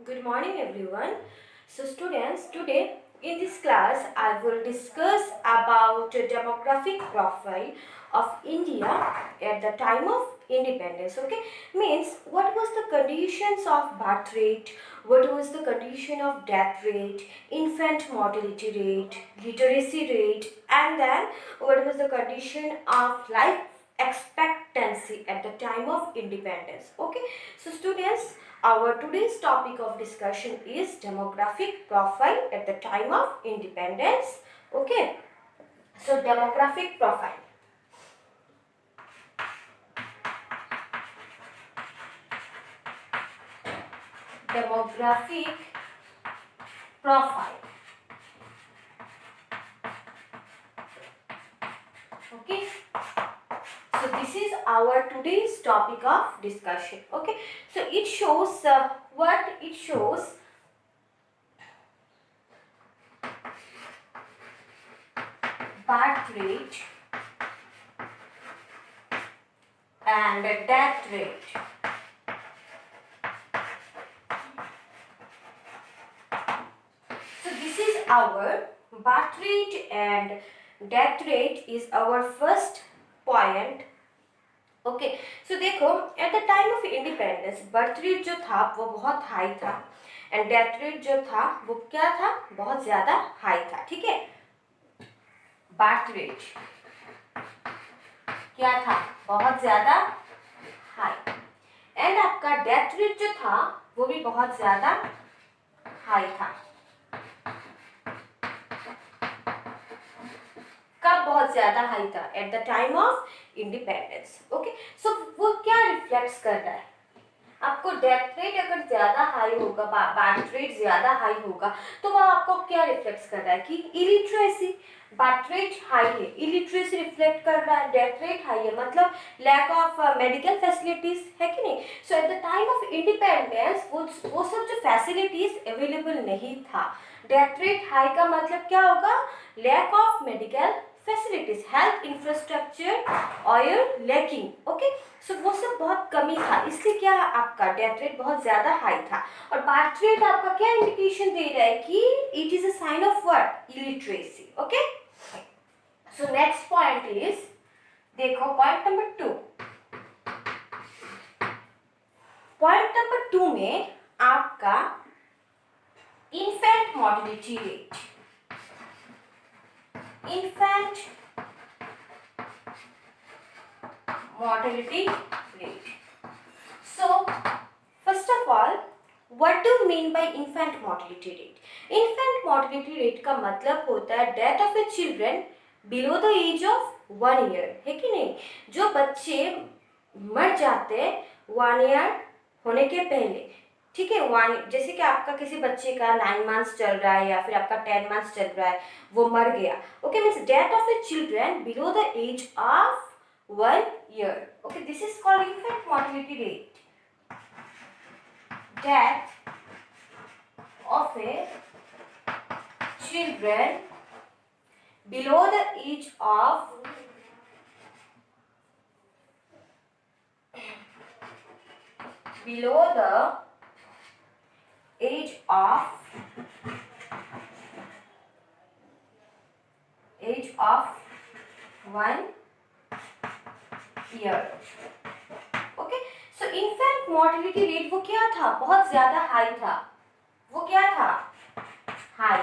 Good morning everyone. So students, today in this class I will discuss about demographic profile of India at the time of independence. Okay, means what was the conditions of birth rate, what was the condition of death rate, infant mortality rate, literacy rate, and then what was the condition of life expectancy at the time of independence. Okay, so students, our today's topic of discussion is demographic profile at the time of independence. Okay, so demographic profile. Demographic profile. Okay, so this is our today's topic of discussion. Okay, so it shows what it shows. Birth rate and death rate. So this is our birth rate and death rate is our first point. Okay so देखो at the time of independence birth rate जो था वो बहुत high था and death rate जो था वो क्या था, बहुत ज्यादा हाई था. ठीक है, बर्थ रेट क्या था, बहुत ज्यादा हाई, एंड आपका डेथ रेट जो था वो भी बहुत ज्यादा हाई था. कब बहुत ज्यादा हाई था? At the time of independence. Okay, so वो क्या रिफ्लेक्ट कर रहा है? आपको डेथ रेट अगर ज्यादा हाई होगा, बर्थ रेट ज्यादा हाई होगा, तो वो आपको क्या रिफ्लेक्ट कर रहा है कि इलिटरेसी. बर्थ रेट हाई है, इलिटरेसी रिफ्लेक्ट कर रहा है. डेथ रेट हाई है, मतलब लैक ऑफ मेडिकल फैसिलिटीज है कि नहीं. So at the time of independence वो सब जो फैसिलिटीज अवेलेबल नहीं था. डेथ रेट हाई का मतलब क्या होगा? Lack of medical facilities, health infrastructure और लैकिंग. ओके, सो वो सब बहुत कमी था, इसलिए क्या आपका डेथ रेट बहुत ज्यादा हाई था. और बर्थ रेट आपका क्या इंडिकेशन दे रहा है कि it is a sign of what? Illiteracy. Okay, so next point is, देखो पॉइंट नंबर 2. पॉइंट नंबर 2 में आपका infant mortality rate. Infant mortality rate. So, first of all, what do you mean by infant mortality rate? Infant mortality rate का मतलब होता है death of a children below the age of 1 year. है कि नहीं? जो बच्चे मर जाते 1 year होने के पहले. ठीक है, वन, जैसे कि आपका किसी बच्चे का 9 मंथ्स चल रहा है या फिर आपका 10 मंथ्स चल रहा है, वो मर गया. Okay, means death of a children below the age of 1 year. Okay, this is called infant mortality rate. Death of a children below the age of below the age of 1 year. Okay, so infant mortality rate वो क्या था? बहुत ज्यादा high था. वो क्या था? High.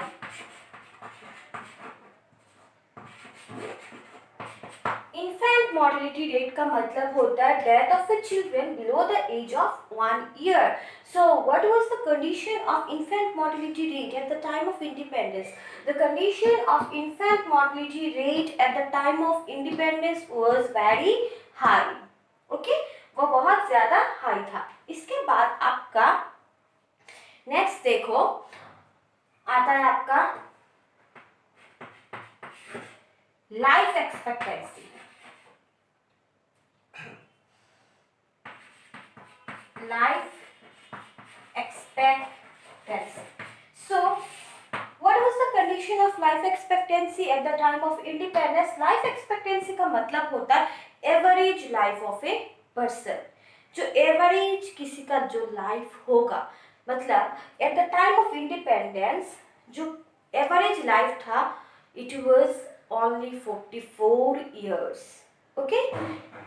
Infant mortality rate का मतलब होता है death of the children below the age of 1 year. So what was the condition of infant mortality rate at the time of independence? The condition of infant mortality rate at the time of independence was very high. Okay, वो बहुत ज्यादा high था. इसके बाद आपका next देखो आता है आपका life expectancy. Life expectancy. So, what was the condition of life expectancy at the time of independence? Life expectancy का मतलब होता है average life of a person. जो एवरेज किसी का जो लाइफ होगा मतलब eight the time of independence जो एवरेज लाइफ था it was only 44 years. Okay,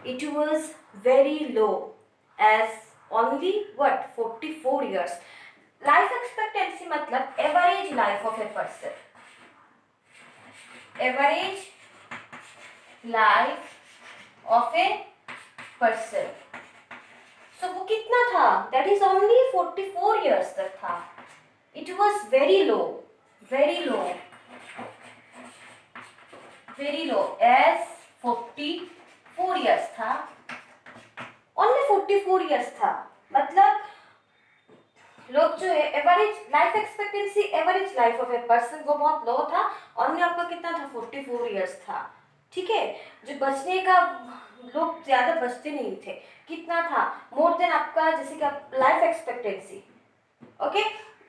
it was very low as only what 44 years. Life expectancy मतलब average life of a person, average life of a person. So वो कितना था? That is only 44 years तक था. It was very low, very low, very low as 44 years था. Only 44 years था. मतलब लोग जो है average life expectancy, average life of a person वो बहुत लो था. ओनली आपका कितना था? 44 years था. ठीक है, जो बचने का लोग ज्यादा बचते नहीं थे. कितना था? मोर देन आपका जैसे कि life expectancy. Okay,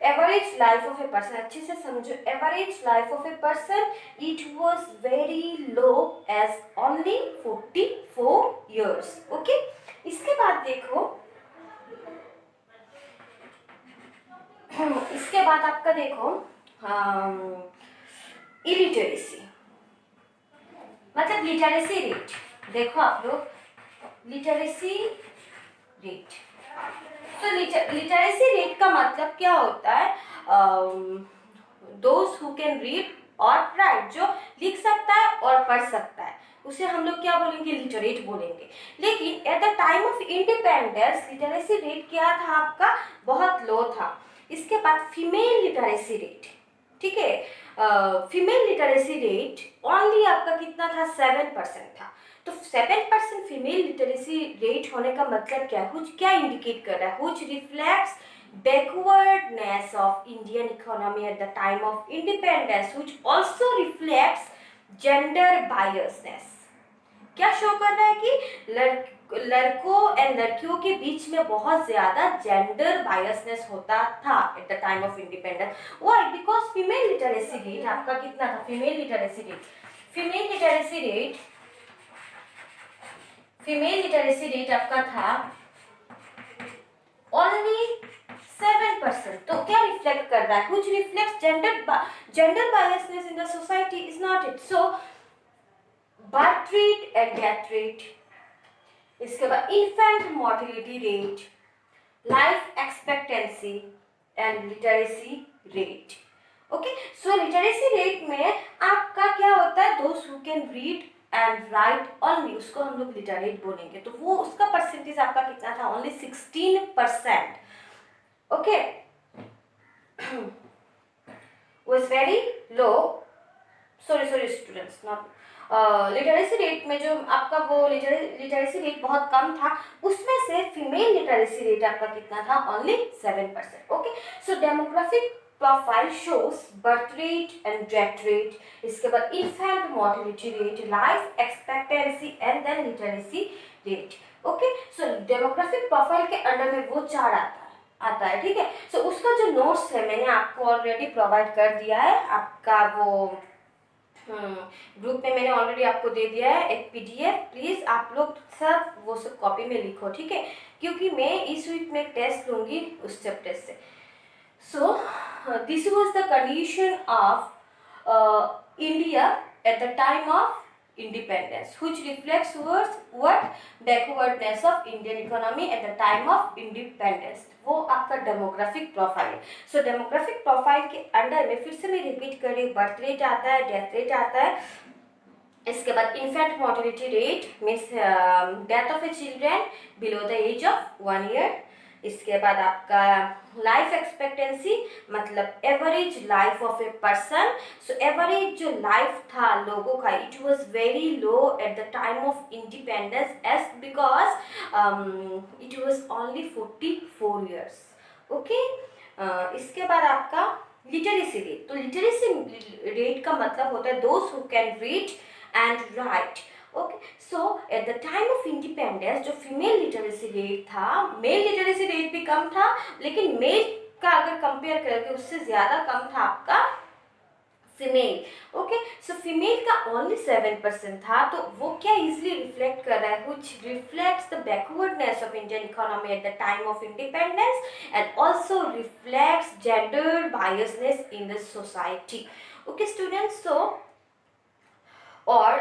average life of a person अच्छे से समझो. Average life of a person it was very low age only 44 years. Okay, इसके बाद देखो, इसके बाद आपका देखो इलिटरेसी मतलब लिटरेसी रेट. देखो आप लोग लिटरेसी रेट. तो लिटरेसी रेट का मतलब क्या होता है? दोज हु कैन रीड और राइट, जो लिख सकता है और पढ़ सकता है उसे हम लोग क्या बोलेंगे? लिटरेट बोलेंगे. लेकिन eight the time of independence literacy rate क्या था आपका? बहुत लो था. इसके बाद फीमेल लिटरेसी रेट. ठीक है, फीमेल लिटरेसी रेट ओनली आपका कितना था? 7% था. तो 7% फीमेल लिटरेसी रेट होने का मतलब क्या है? क्या इंडिकेट कर रहा है? Which reflects backwardness of Indian economy at the time of independence, which also reflects gender biasness. क्या शो कर रहा है कि लड़कों एंड लड़कियों के बीच में बहुत ज्यादा जेंडर बायसनेस होता था at the time of independence. Why? Because female literacy rate आपका कितना था? फीमेल लिटरेसी रेट आपका था ओनली 7%. तो क्या रिफ्लेक्ट कर रहा है? Which reflects gender biasness in the society is not it. So birth rate and death rate, इसके बाद infant mortality rate, life expectancy and literacy rate. Okay, so literacy rate में आपका क्या होता है? Those who can read and right only, उसको हम लोग लिटरेट बोलेंगे. तो वो उसका परसेंटेज आपका कितना था? Only 16%. Okay, was very low. sorry students, not literacy rate में जो आपका वो लिटरेसी रेट बहुत कम था, उसमें से फीमेल लिटरेसी रेट आपका कितना था? Only 7%. Okay, so demographic profile shows birth rate and death rate, इसके बाद infant mortality rate, life expectancy and then literacy rate. Okay, so demographic profile के अंडर में वो चार आता है. ठीक है, सो उसका जो नोट्स है मैंने आपको ऑलरेडी प्रोवाइड कर दिया है. आपका वो ग्रुप में मैंने ऑलरेडी आपको दे दिया है एक पीडीएफ. प्लीज आप लोग सब वो सब कॉपी में लिखो. ठीक है, क्योंकि मैं इस वीक में एक टेस्ट लूंगी उस चैप्टर से. So this was the condition of India at the time of independence, which reflects what backwardness of Indian economy at the time of independence. वो आपका डेमोग्राफिक प्रोफाइल. सो डेमोग्राफिक प्रोफाइल के under में फिर से मैं रिपीट कर रही हूँ, बर्थ रेट आता है, डेथ रेट आता है, इसके बाद infant mortality rate means death of a children below the age of 1 year. इसके बाद आपका लाइफ एक्सपेक्टेंसी मतलब average life of a person. So average जो लाइफ था लोगों का it was very low at the time of independence as because it was only 44 years. Okay, इसके बाद आपका लिटरेसी रेट. तो लिटरेसी रेट का मतलब होता है those who can read and right. Okay, so at the time of independence जो female literacy rate था, मेल लिटरेसी रेट भी कम था, लेकिन मेल का अगर कंपेयर करके उससे ज़्यादा कम था आपका फीमेल. ओके, सो फीमेल का ओनली 7% था. तो वो क्या इजिली रिफ्लेक्ट कर रहा है? Which reflects the backwardness of Indian economy eight the time of independence and also reflects gender biasness in the society. Okay students, so और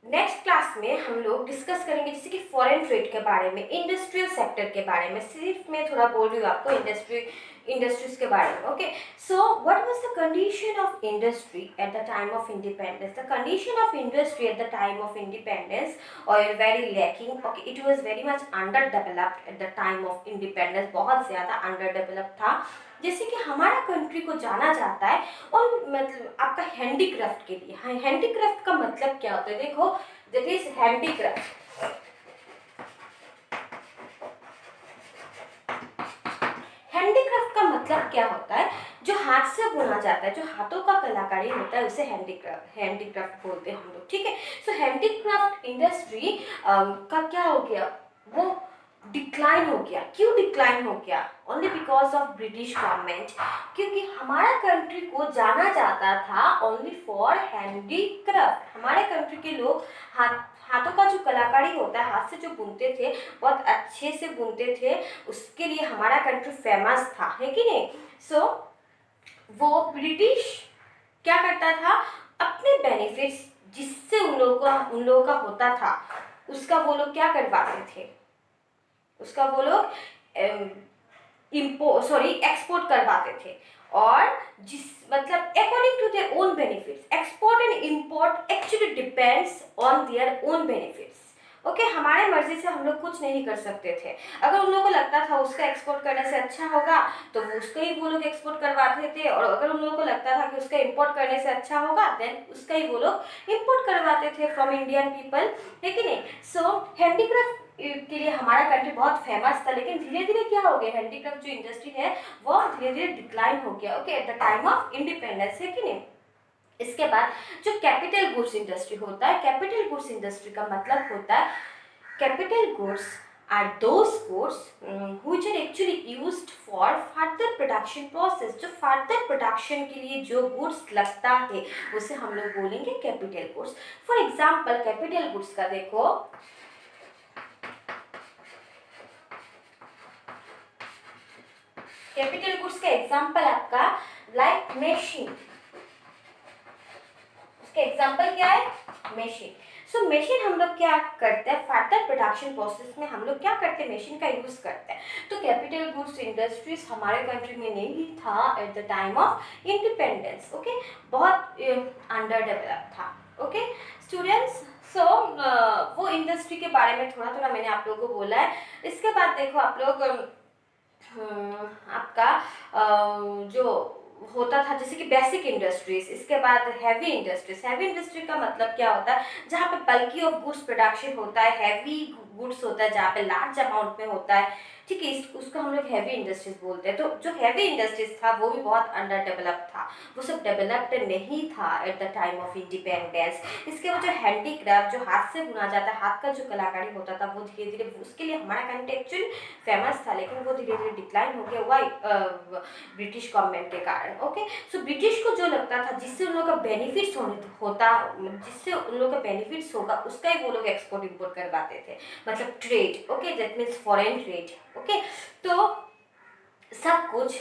नेक्स्ट क्लास में हम लोग डिस्कस करेंगे जैसे कि फॉरेन ट्रेड के बारे में, इंडस्ट्रियल सेक्टर के बारे में, सिर्फ मैं थोड़ा बोल रही हूँ आपको इंडस्ट्रीज के बारे में. Okay, so what was the condition of industry at the time of independence? The condition of industry at the time of independence और very lacking. Okay, it was very much under developed at the time of independence, बहुत ज़्यादा under developed था. जैसे कि हमारा country को जाना जाता है और मतलब आपका हैंडीक्राफ्ट के लिए. हाँ, हैंडीक्राफ्ट का मतलब क्या होता है? देखो, दैट इज हैंडीक्राफ्ट. हैंडीक्राफ्ट का मतलब क्या होता है? जो हाथ से बुना जाता है, जो हाथों का कलाकारी होता है, उसे हैंडीक्राफ्ट बोलते हैं हम लोग. ठीक है, सो हैंडीक्राफ्ट इंडस्ट्री का क्या हो गया? वो डिक्लाइन हो गया. क्यों डिक्लाइन हो गया? Only because of British government. क्योंकि हमारा कंट्री को जाना जाता था ओनली फॉर हैंडीक्राफ्ट. हमारे कंट्री के लोग हाथों का जो कलाकारी होता है, हाथ से जो बुनते थे, बहुत अच्छे से बुनते थे, उसके लिए हमारा कंट्री फेमस था, है कि नहीं? सो वो ब्रिटिश क्या करता था? अपने बेनिफिट्स जिससे उन लोगों का होता था, उसका वो लोग क्या करवाते थे? उसका वो लोग एक्सपोर्ट करवाते थे. और जिस मतलब according to their own benefits, export and import actually depends on their own benefits. Okay, हमारे मर्जी से हम लोग कुछ नहीं कर सकते थे. अगर उन लोगों को लगता था उसका एक्सपोर्ट करने से अच्छा होगा तो उसका ही वो लोग एक्सपोर्ट करवाते थे, और अगर उन लोगों को लगता था कि उसका इंपोर्ट करने से अच्छा होगा देन उसका ही वो लोग इंपोर्ट करवाते थे फ्रॉम इंडियन पीपल, है कि नहीं? सो हैंडीक्राफ्ट के लिए हमारा कंट्री बहुत फेमस था, लेकिन धीरे धीरे क्या हो गया? हैंडीक्राफ्ट जो इंडस्ट्री है वो धीरे धीरे डिक्लाइन हो गया. Okay, eight the time of independence, है कि नहीं? इसके बाद जो कैपिटल गुड्स इंडस्ट्री होता है, कैपिटल गुड्स इंडस्ट्री का मतलब होता है capital goods are those goods which are actually used for further production process. जो further production के लिए जो goods लगता है उसे हम लोग बोलेंगे capital goods. For example capital goods का देखो, कैपिटल गुड्स का एग्जाम्पल आपका लाइक मशीन. उसका एग्जाम्पल क्या है? मशीन. सो मशीन हम लोग क्या करते हैं? फर्दर प्रोडक्शन प्रोसेस में हम लोग क्या करते हैं? मशीन का यूज करते हैं. तो कैपिटल गुड्स इंडस्ट्रीज हमारे कंट्री में नहीं था at the time of independence. Okay, बहुत अंडर डेवलप था. ओके स्टूडेंट्स, सो वो इंडस्ट्री के बारे में थोड़ा थोड़ा मैंने आप लोगों को बोला है. इसके बाद देखो आप लोग आपका जो होता था जैसे कि बेसिक इंडस्ट्रीज, इसके बाद हैवी इंडस्ट्रीज. हैवी इंडस्ट्री का मतलब क्या होता है? जहाँ पे बल्कि ऑफ गुड्स प्रोडक्शन होता है, हैवी गुड्स होता है, जहाँ पे लार्ज अमाउंट में होता है. ठीक है, उसको हम लोग हैवी इंडस्ट्रीज बोलते हैं. तो जो हैवी इंडस्ट्रीज था वो भी बहुत अंडर डेवलप था, वो सब डेवलप्ड नहीं था at the time of independence. इसके बाद जो हैंडीक्राफ्ट, जो हाथ से बुना जाता है, हाथ का जो कलाकारी होता था, वो धीरे धीरे उसके लिए हमारा कंट्री एक्चुअली फेमस था, लेकिन वो धीरे धीरे डिक्लाइन हो गया. वाई? ब्रिटिश गवर्नमेंट के कारण. ओके, सो ब्रिटिश को जो लगता था जिससे उन लोगों का बेनिफिट्स होता, जिससे उन लोगों का बेनिफिट्स होगा, उसका ही वो लोग एक्सपोर्ट इंपोर्ट करवाते थे, मतलब trade. Okay, that means foreign trade. Okay, तो सब कुछ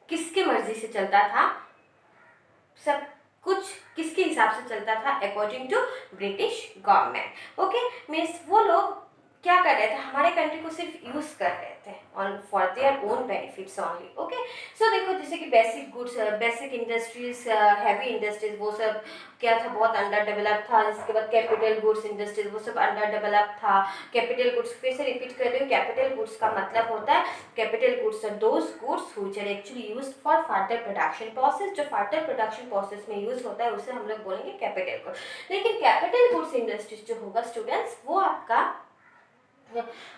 किसके मर्जी से चलता था? सब कुछ किसके हिसाब से चलता था? According to British government. Okay, means वो लोग क्या कर रहे थे? हमारे कंट्री को सिर्फ यूज कर रहे थे on for their own benefits only. Okay, so देखो जैसे कि basic goods, basic industries, heavy industries, वो सब क्या था? बहुत अंडर डेवलप था. इसके बाद कैपिटल गुड्स इंडस्ट्रीज, वो सब अंडर डेवलप था. कैपिटल गुड्स, फिर से रिपीट कर रही हूँ, कैपिटल गुड्स का मतलब होता है capital goods are those goods which are actually used for further production process. जो फर्दर प्रोडक्शन प्रोसेस में यूज होता है उसे हम लोग बोलेंगे कैपिटल गुड्स. लेकिन कैपिटल गुड्स इंडस्ट्रीज जो होगा स्टूडेंट्स, वो आपका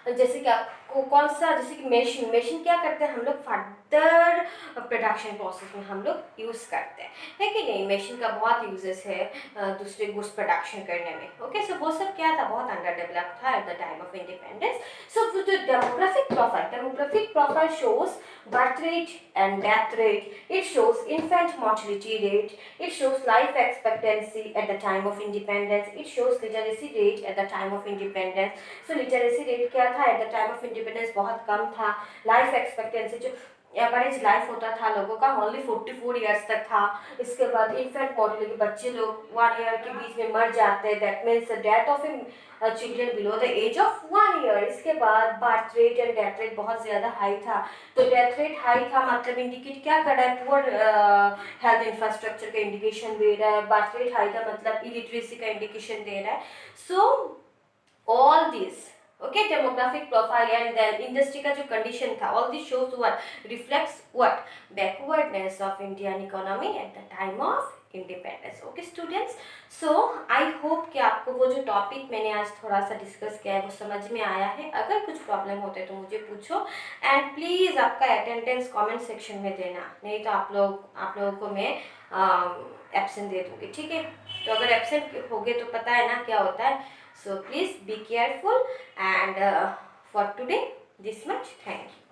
जैसे कि आपको कौन सा, जैसे कि मशीन क्या करते हैं हम लोग? फर्दर प्रोडक्शन प्रोसेस में हम लोग यूज करते हैं, है कि नहीं? मशीन का बहुत यूजेस है दूसरे गुड्स प्रोडक्शन करने में. ओके, सो वो सब क्या था? बहुत अंडर डेवलप था at the time of independence. So demographic profile shows birth rate and death rate. It shows infant mortality rate. It shows life expectancy at the time of independence. It shows literacy rate at the time of independence. So literacy rate क्या था? at the time of independence बहुत कम था. Life expectancy, जो average life होता था लोगों का only 44 years तक था। इसके बाद इन्फेंट मॉर्टेलिटी, बच्चे लोग 1 ईयर के बीच में मर जाते हैं, that means death of children below the age of 1 year. इसके बाद birth rate and death rate बहुत ज़्यादा हाई था। तो डेथ रेट हाई था मतलब इंडिकेट क्या कर रहा है, पुअर हेल्थ इंफ्रास्ट्रक्चर का इंडिकेशन दे रहा है। बर्थ रेट हाई था मतलब इलिटरेसी का इंडिकेशन दे रहा है। सो all these, okay, demographic profile and then industry का जो condition था, all this shows what, reflects what, backwardness of Indian economy at the time of independence. Okay students, so I hope कि आपको वो जो टॉपिक मैंने आज थोड़ा सा डिस्कस किया है वो समझ में आया है। अगर कुछ प्रॉब्लम होते तो मुझे पूछो, एंड प्लीज़ आपका अटेंडेंस कमेंट सेक्शन में देना, नहीं तो आप लोगों को मैं एब्सेंट दे दूँगी, ठीक है। तो अगर एब्सेंट हो गए तो पता है ना क्या होता है। So please be careful, and for today this much. Thank you.